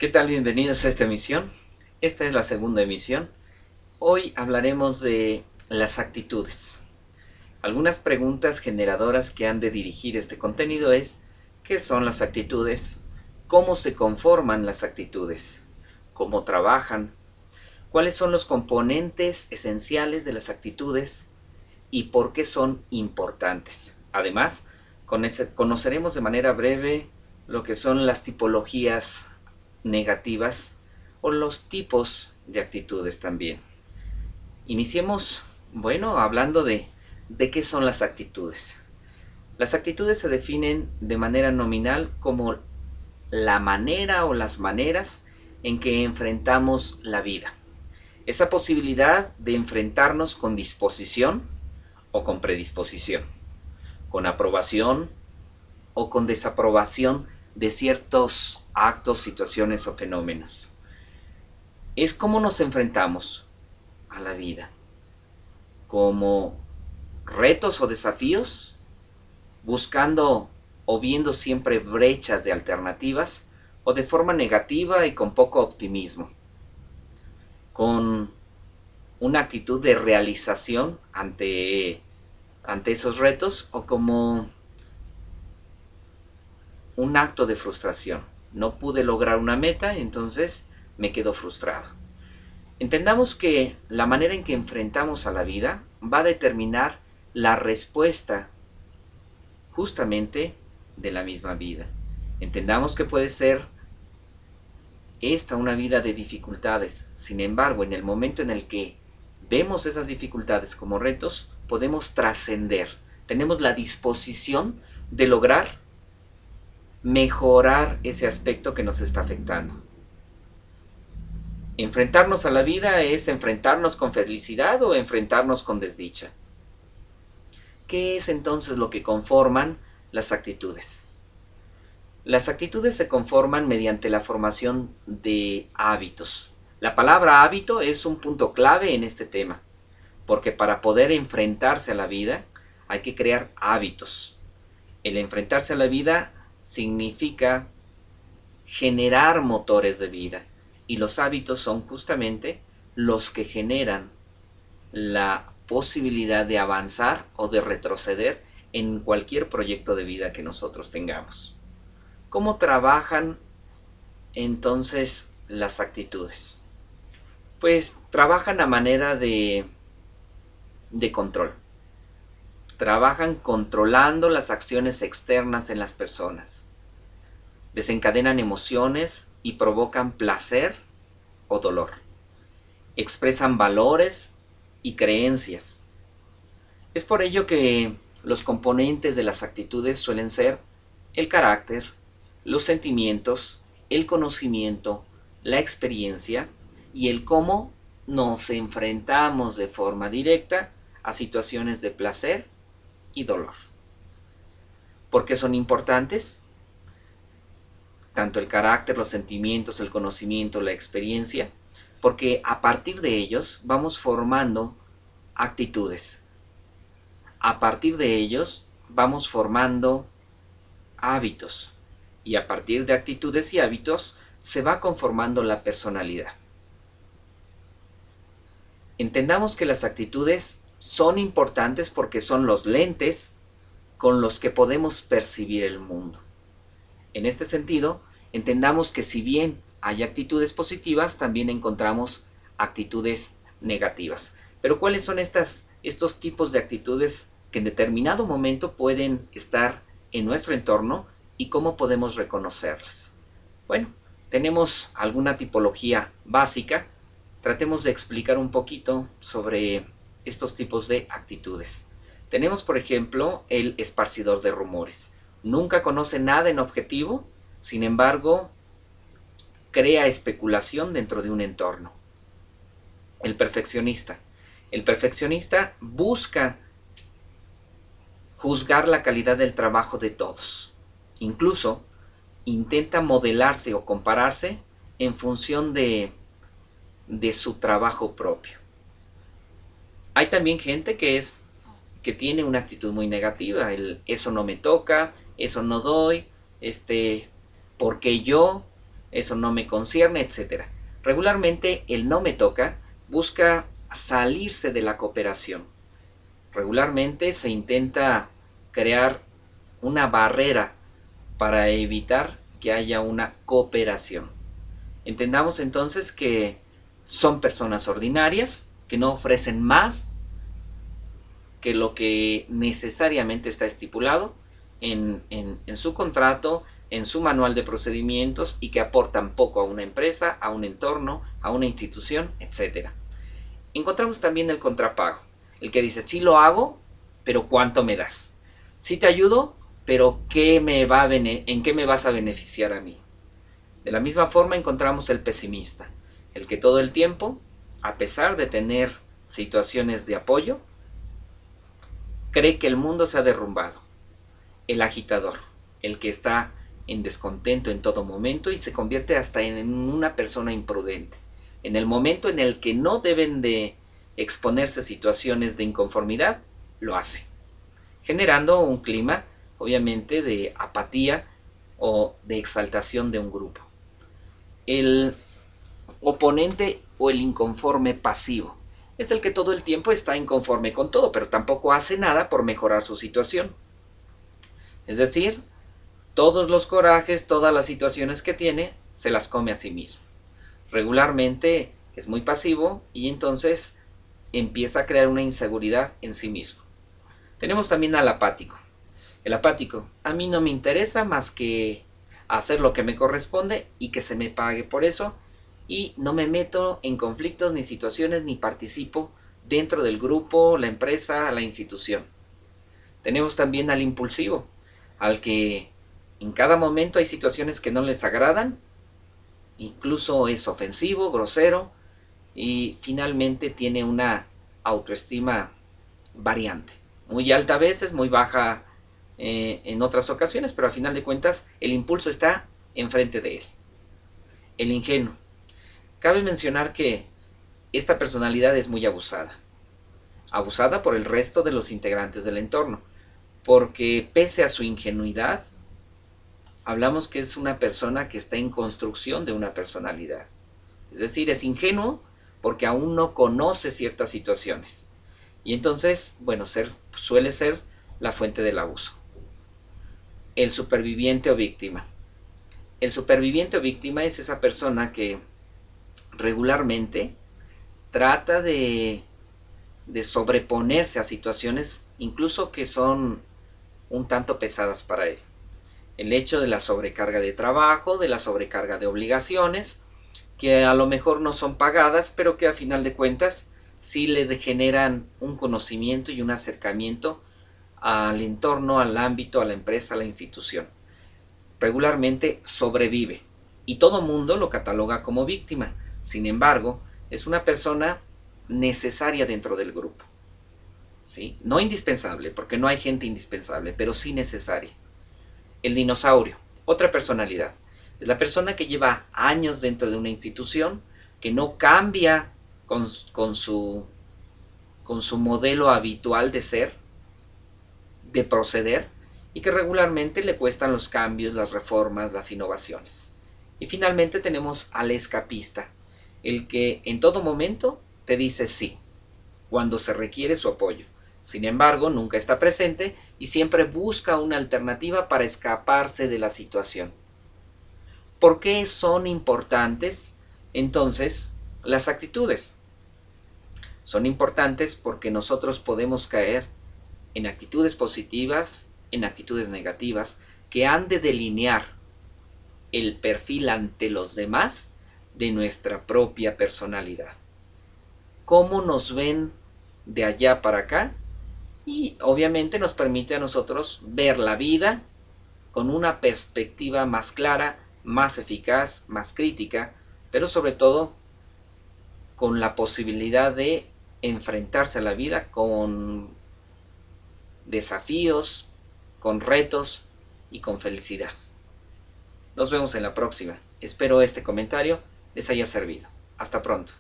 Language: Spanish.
¿Qué tal? Bienvenidos a esta emisión. Esta es la segunda emisión. Hoy hablaremos de las actitudes. Algunas preguntas generadoras que han de dirigir este contenido es: ¿qué son las actitudes? ¿Cómo se conforman las actitudes? ¿Cómo trabajan? ¿Cuáles son los componentes esenciales de las actitudes? ¿Y por qué son importantes? Además, conoceremos de manera breve lo que son las tipologías negativas o los tipos de actitudes también. Iniciemos, hablando de qué son las actitudes. Las actitudes se definen de manera nominal como la manera o las maneras en que enfrentamos la vida. Esa posibilidad de enfrentarnos con disposición o con predisposición, con aprobación o con desaprobación de ciertos actos, situaciones o fenómenos. Es cómo nos enfrentamos a la vida, como retos o desafíos, buscando o viendo siempre brechas de alternativas, o de forma negativa y con poco optimismo, con una actitud de realización ante esos retos, o como un acto de frustración. No pude lograr una meta, entonces me quedo frustrado. Entendamos que la manera en que enfrentamos a la vida va a determinar la respuesta justamente de la misma vida. Entendamos que puede ser esta una vida de dificultades. Sin embargo, en el momento en el que vemos esas dificultades como retos, podemos trascender. Tenemos la disposición de lograr mejorar ese aspecto que nos está afectando. Enfrentarnos a la vida es enfrentarnos con felicidad o enfrentarnos con desdicha. ¿Qué es entonces lo que conforman las actitudes? Las actitudes se conforman mediante la formación de hábitos. La palabra hábito es un punto clave en este tema, porque para poder enfrentarse a la vida hay que crear hábitos. El enfrentarse a la vida significa generar motores de vida, y los hábitos son justamente los que generan la posibilidad de avanzar o de retroceder en cualquier proyecto de vida que nosotros tengamos. ¿Cómo trabajan entonces las actitudes? Pues trabajan a manera de control. Trabajan controlando las acciones externas en las personas. Desencadenan emociones y provocan placer o dolor. Expresan valores y creencias. Es por ello que los componentes de las actitudes suelen ser el carácter, los sentimientos, el conocimiento, la experiencia y el cómo nos enfrentamos de forma directa a situaciones de placer y dolor. ¿Por qué son importantes? Tanto el carácter, los sentimientos, el conocimiento, la experiencia, porque a partir de ellos vamos formando actitudes. A partir de ellos vamos formando hábitos, y a partir de actitudes y hábitos se va conformando la personalidad. Entendamos que las actitudes son importantes porque son los lentes con los que podemos percibir el mundo. En este sentido, entendamos que si bien hay actitudes positivas, también encontramos actitudes negativas. Pero ¿cuáles son estos tipos de actitudes que en determinado momento pueden estar en nuestro entorno y cómo podemos reconocerlas? Bueno, tenemos alguna tipología básica. Tratemos de explicar un poquito sobre estos tipos de actitudes. Tenemos, por ejemplo, el esparcidor de rumores. Nunca conoce nada en objetivo, sin embargo, crea especulación dentro de un entorno. El perfeccionista. El perfeccionista busca juzgar la calidad del trabajo de todos. Incluso intenta modelarse o compararse en función de su trabajo propio. Hay también gente que tiene una actitud muy negativa, eso no me toca, eso no doy, porque yo, eso no me concierne, etc. Regularmente el no me toca busca salirse de la cooperación. Regularmente se intenta crear una barrera para evitar que haya una cooperación. Entendamos entonces que son personas ordinarias, que no ofrecen más que lo que necesariamente está estipulado en su contrato, en su manual de procedimientos, y que aportan poco a una empresa, a un entorno, a una institución, etc. Encontramos también el contrapago, el que dice, sí lo hago, pero ¿cuánto me das? Sí te ayudo, pero ¿en qué me vas a beneficiar a mí? De la misma forma encontramos el pesimista, el que todo el tiempo, a pesar de tener situaciones de apoyo, cree que el mundo se ha derrumbado. El agitador, el que está en descontento en todo momento y se convierte hasta en una persona imprudente. En el momento en el que no deben de exponerse situaciones de inconformidad, lo hace, generando un clima, obviamente, de apatía o de exaltación de un grupo. El oponente o el inconforme pasivo es el que todo el tiempo está inconforme con todo, pero tampoco hace nada por mejorar su situación. Es decir, todos los corajes, todas las situaciones que tiene, se las come a sí mismo. Regularmente es muy pasivo y entonces empieza a crear una inseguridad en sí mismo. Tenemos también al apático. El apático, a mí no me interesa más que hacer lo que me corresponde y que se me pague por eso, y no me meto en conflictos ni situaciones ni participo dentro del grupo, la empresa, la institución. Tenemos también al impulsivo, al que en cada momento hay situaciones que no les agradan, incluso es ofensivo, grosero, y finalmente tiene una autoestima variante, muy alta a veces, muy baja en otras ocasiones, pero al final de cuentas el impulso está enfrente de él. El ingenuo. Cabe mencionar que esta personalidad es muy abusada por el resto de los integrantes del entorno, porque pese a su ingenuidad, hablamos que es una persona que está en construcción de una personalidad. Es decir, es ingenuo porque aún no conoce ciertas situaciones. Y entonces, bueno, suele ser la fuente del abuso. El superviviente o víctima. El superviviente o víctima es esa persona que regularmente trata de sobreponerse a situaciones incluso que son un tanto pesadas para él. El hecho de la sobrecarga de trabajo, de la sobrecarga de obligaciones, que a lo mejor no son pagadas, pero que a final de cuentas sí le generan un conocimiento y un acercamiento al entorno, al ámbito, a la empresa, a la institución. Regularmente sobrevive y todo mundo lo cataloga como víctima. Sin embargo, es una persona necesaria dentro del grupo. ¿Sí? No indispensable, porque no hay gente indispensable, pero sí necesaria. El dinosaurio, otra personalidad. Es la persona que lleva años dentro de una institución, que no cambia con su modelo habitual de ser, de proceder, y que regularmente le cuestan los cambios, las reformas, las innovaciones. Y finalmente tenemos al escapista, el que en todo momento te dice sí, cuando se requiere su apoyo. Sin embargo, nunca está presente y siempre busca una alternativa para escaparse de la situación. ¿Por qué son importantes entonces las actitudes? Son importantes porque nosotros podemos caer en actitudes positivas, en actitudes negativas, que han de delinear el perfil ante los demás de nuestra propia personalidad. ¿Cómo nos ven de allá para acá? Y obviamente nos permite a nosotros ver la vida con una perspectiva más clara, más eficaz, más crítica, pero sobre todo con la posibilidad de enfrentarse a la vida con desafíos, con retos y con felicidad. Nos vemos en la próxima. Espero este comentario les haya servido. Hasta pronto.